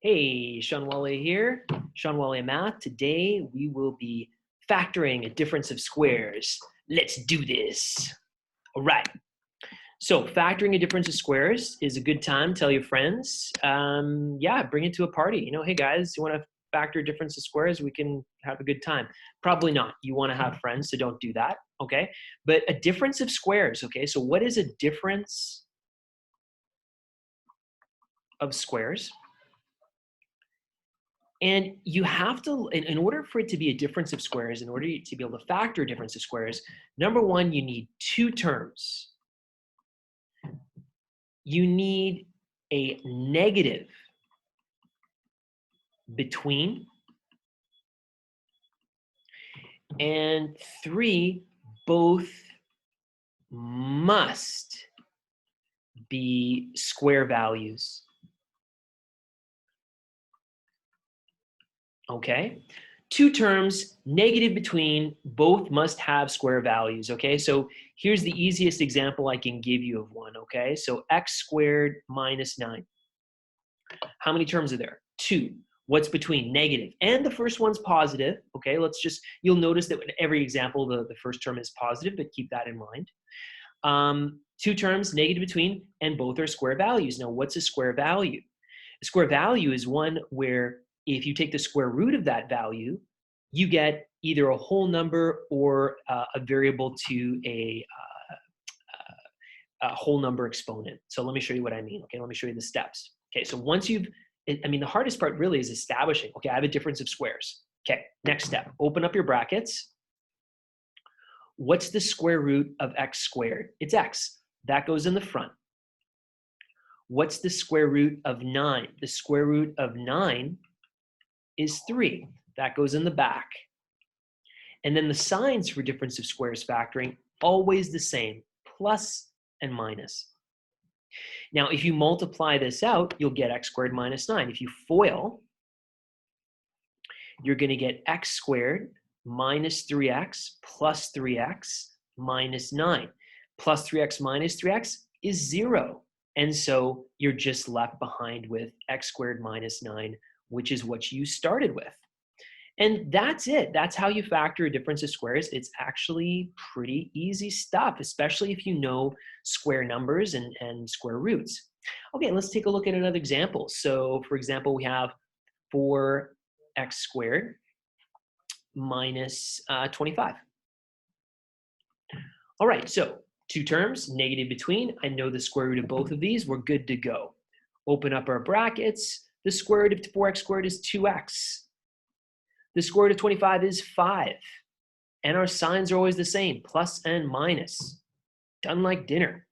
Hey, Sean Wale here, Sean Wale Math. Today we will be factoring a difference of squares. Let's do this. All right. So factoring a difference of squares is a good time. Tell your friends. Yeah, bring it to a party. Hey guys, you want to factor a difference of squares? We can have a good time. Probably not. You want to have friends, so don't do that. Okay. But a difference of squares. Okay. So what is a difference of squares? And you have to, in order for it to be a difference of squares, in order to be able to factor a difference of squares, number one, you need two terms. You need a negative between, and three, both must be square values. Okay? Two terms, negative between, both must have square values, okay? So here's the easiest example I can give you of one, okay? So x squared minus 9. How many terms are there? Two. What's between? Negative. And the first one's positive, okay? You'll notice that in every example, the first term is positive, but keep that in mind. Two terms, negative between, and both are square values. Now, what's a square value? A square value is one where if you take the square root of that value, you get either a whole number or a variable to a whole number exponent. So let me show you what I mean. Okay, let me show you the steps. Okay, so once the hardest part really is establishing, okay, I have a difference of squares. Okay, next step, open up your brackets. What's the square root of x squared? It's x. That goes in the front. What's the square root of 9? The square root of 9 is 3. That goes in the back. And then the signs for difference of squares factoring, always the same, plus and minus. Now, if you multiply this out, you'll get x squared minus 9. If you FOIL, you're going to get x squared minus 3x plus 3x minus 9. Plus 3x minus 3x is 0. And so you're just left behind with x squared minus 9, which is what you started with. And that's it. That's how you factor a difference of squares. It's actually pretty easy stuff, especially if you know square numbers and square roots. Okay, let's take a look at another example. So for example, we have 4x squared minus 25. All right, so two terms, negative between. I know the square root of both of these. We're good to go. Open up our brackets. The square root of 4x squared is 2x. The square root of 25 is 5. And our signs are always the same, plus and minus. Done like dinner.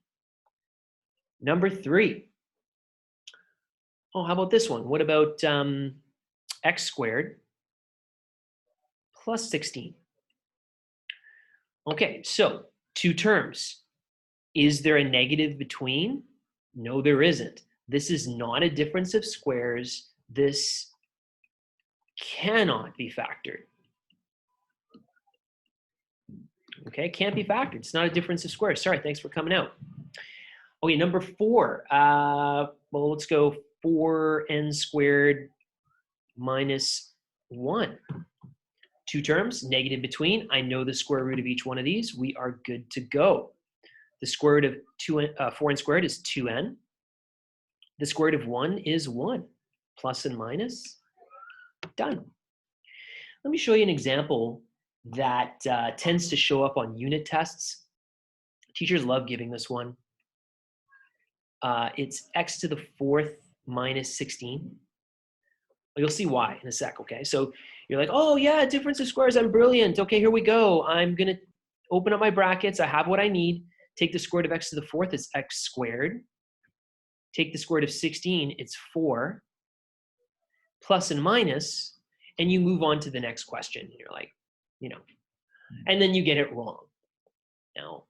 Number 3. Oh, how about this one? What about x squared plus 16? Okay, so two terms. Is there a negative between? No, there isn't. This is not a difference of squares. This cannot be factored. Okay, can't be factored. It's not a difference of squares. Sorry, thanks for coming out. Okay, number 4. Well, let's go 4n squared minus 1. Two terms, negative between. I know the square root of each one of these. We are good to go. The square root of 4n squared is 2n. The square root of 1 is 1. Plus and minus. Done. Let me show you an example that tends to show up on unit tests. Teachers love giving this one. It's x to the 4th minus 16. You'll see why in a sec, okay? So you're like, oh yeah, difference of squares, I'm brilliant. Okay, here we go. I'm gonna open up my brackets. I have what I need. Take the square root of x to the 4th, it's x squared. Take the square root of 16, it's 4. Plus and minus, and you move on to the next question. You're like, and then you get it wrong. Now,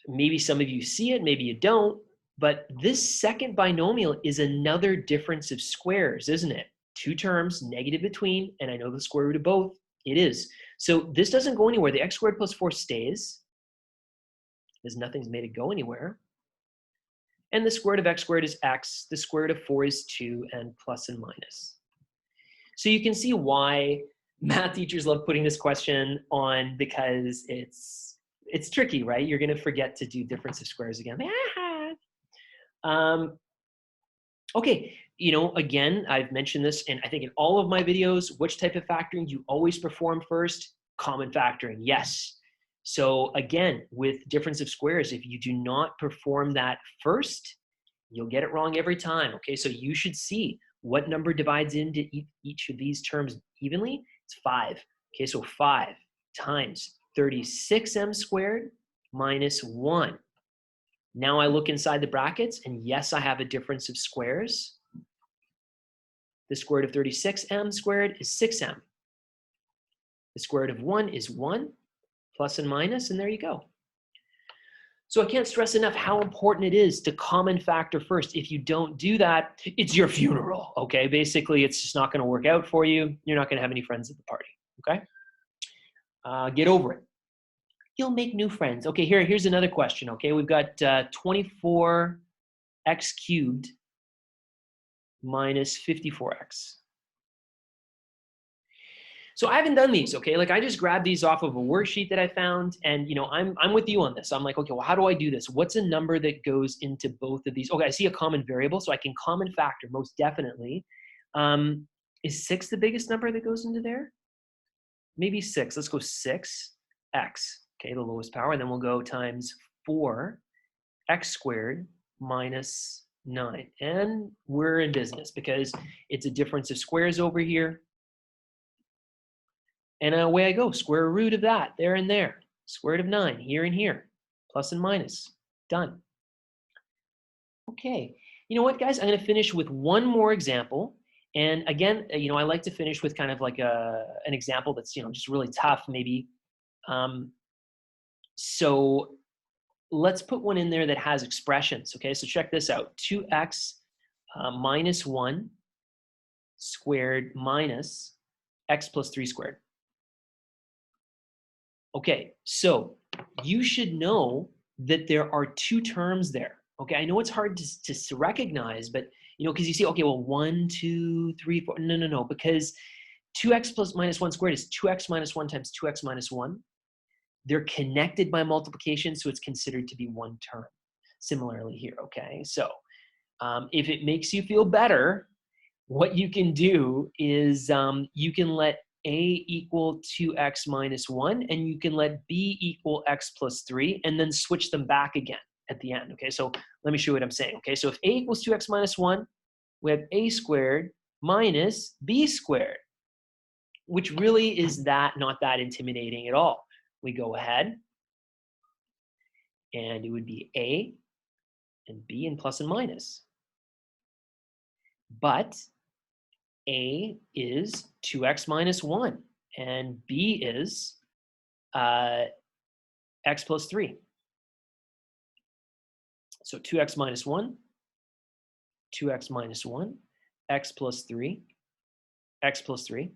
maybe some of you see it, maybe you don't, but this second binomial is another difference of squares, isn't it? Two terms, negative between, and I know the square root of both. It is. So this doesn't go anywhere. The x squared plus 4 stays, because nothing's made it go anywhere. And the square root of x squared is x, the square root of 4 is 2, and plus and minus. So you can see why math teachers love putting this question on, because it's tricky, right? You're going to forget to do difference of squares again. Okay, you know, again, I've mentioned this, and I think in all of my videos, which type of factoring you always perform first? Common factoring, yes. So again, with difference of squares, if you do not perform that first, you'll get it wrong every time, okay? So you should see what number divides into each of these terms evenly. It's 5. Okay, so 5 times 36m squared minus 1. Now I look inside the brackets, and yes, I have a difference of squares. The square root of 36m squared is 6m. The square root of 1 is 1, plus and minus, and there you go. So I can't stress enough how important it is to common factor first. If you don't do that, it's your funeral, okay? Basically, it's just not going to work out for you. You're not going to have any friends at the party, okay? Get over it. You'll make new friends. Okay, here's another question, okay? We've got 24x cubed minus 54x. So I haven't done these, okay? Like I just grabbed these off of a worksheet that I found, and you know, I'm with you on this. I'm like, okay, well, how do I do this? What's a number that goes into both of these? Okay, I see a common variable, so I can common factor most definitely. Is 6 the biggest number that goes into there? Maybe 6. Let's go 6x, okay, the lowest power, and then we'll go times 4x squared minus 9. And we're in business because it's a difference of squares over here. And away I go, square root of that, there and there. Square root of 9, here and here. Plus and minus, done. Okay, you know what, guys? I'm gonna finish with one more example. And again, you know, I like to finish with kind of like an example that's, you know, just really tough maybe. So let's put one in there that has expressions, okay? So check this out, 2x minus 1 squared minus x plus 3 squared. Okay, so you should know that there are 2 terms there. Okay, I know it's hard to recognize, but you know, because you see, okay, well, 1, 2, 3, 4. No, because 2x plus minus 1 squared is 2x minus 1 times 2x minus 1. They're connected by multiplication, so it's considered to be one term. Similarly here, okay? So if it makes you feel better, what you can do is you can let a equal 2x minus 1, and you can let b equal x plus 3, and then switch them back again at the end, okay? So let me show you what I'm saying, okay? So if a equals 2x minus 1, we have a squared minus b squared, which really is not that intimidating at all. We go ahead, and it would be a and b and plus and minus. But a is 2x minus 1, and b is x plus 3. So 2x minus 1, 2x minus 1, x plus 3, x plus 3,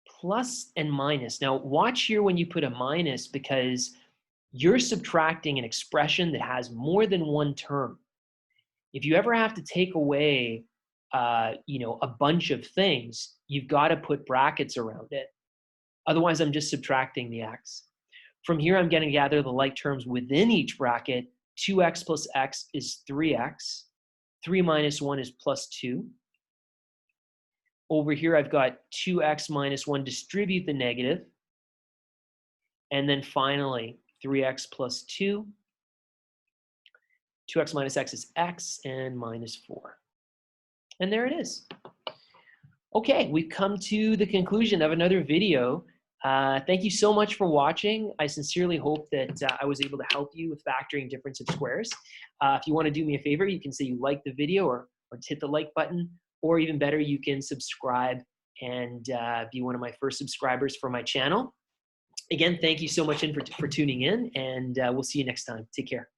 plus and minus. Now watch here when you put a minus, because you're subtracting an expression that has more than one term. If you ever have to take away you know, a bunch of things, you've got to put brackets around it. Otherwise, I'm just subtracting the x. From here, I'm going to gather the like terms within each bracket. 2x plus x is 3x. 3 minus 1 is plus 2. Over here, I've got 2x minus 1, distribute the negative. And then finally, 3x plus 2. 2x minus x is x, and minus 4. And there it is. Okay, we've come to the conclusion of another video. Thank you so much for watching. I sincerely hope that I was able to help you with factoring difference of squares. If you want to do me a favor, you can say you like the video, or hit the like button, or even better, you can subscribe and be one of my first subscribers for my channel. Again, thank you so much for tuning in, and we'll see you next time. Take care.